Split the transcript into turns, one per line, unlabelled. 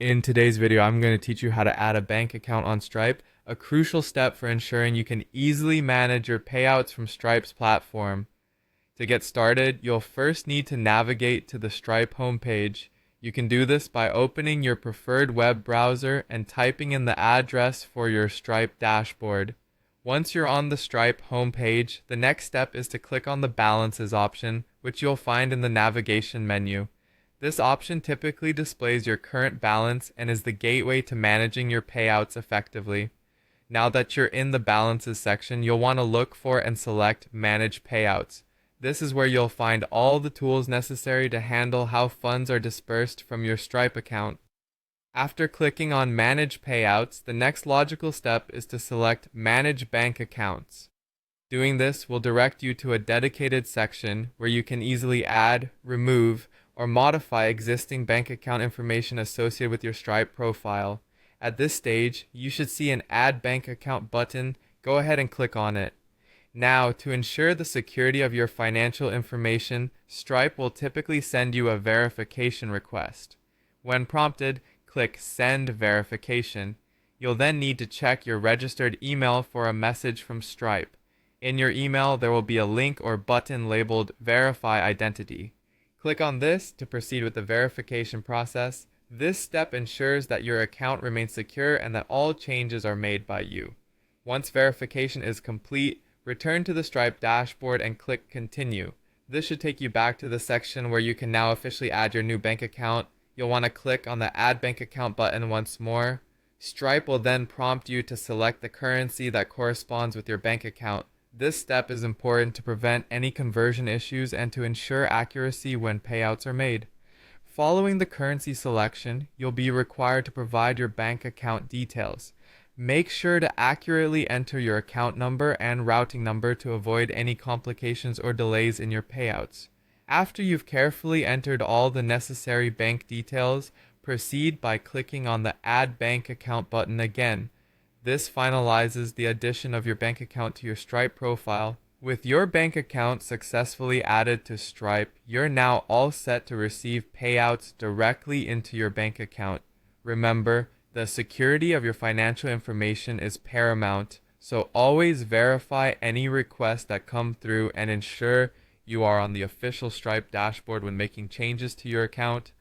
In today's video, I'm going to teach you how to add a bank account on Stripe, a crucial step for ensuring you can easily manage your payouts from Stripe's platform. To get started, you'll first need to navigate to the Stripe homepage. You can do this by opening your preferred web browser and typing in the address for your Stripe dashboard. Once you're on the Stripe homepage, the next step is to click on the Balances option, which you'll find in the navigation menu. This option typically displays your current balance and is the gateway to managing your payouts effectively. Now that you're in the Balances section, you'll want to look for and select Manage Payouts. This is where you'll find all the tools necessary to handle how funds are dispersed from your Stripe account. After clicking on Manage Payouts, the next logical step is to select Manage Bank Accounts. Doing this will direct you to a dedicated section where you can easily add, remove, or modify existing bank account information associated with your Stripe profile. At this stage, you should see an Add Bank Account button. Go ahead and click on it. Now, to ensure the security of your financial information, Stripe will typically send you a verification request. When prompted, click Send Verification. You'll then need to check your registered email for a message from Stripe. In your email, there will be a link or button labeled Verify Identity. Click on this to proceed with the verification process. This step ensures that your account remains secure and that all changes are made by you. Once verification is complete, return to the Stripe dashboard and click Continue. This should take you back to the section where you can now officially add your new bank account. You'll want to click on the Add Bank Account button once more. Stripe will then prompt you to select the currency that corresponds with your bank account. This step is important to prevent any conversion issues and to ensure accuracy when payouts are made. Following the currency selection, you'll be required to provide your bank account details. Make sure to accurately enter your account number and routing number to avoid any complications or delays in your payouts. After you've carefully entered all the necessary bank details, proceed by clicking on the Add Bank Account button again. This finalizes the addition of your bank account to your Stripe profile. With your bank account successfully added to Stripe, you're now all set to receive payouts directly into your bank account. Remember, the security of your financial information is paramount, so always verify any requests that come through and ensure you are on the official Stripe dashboard when making changes to your account.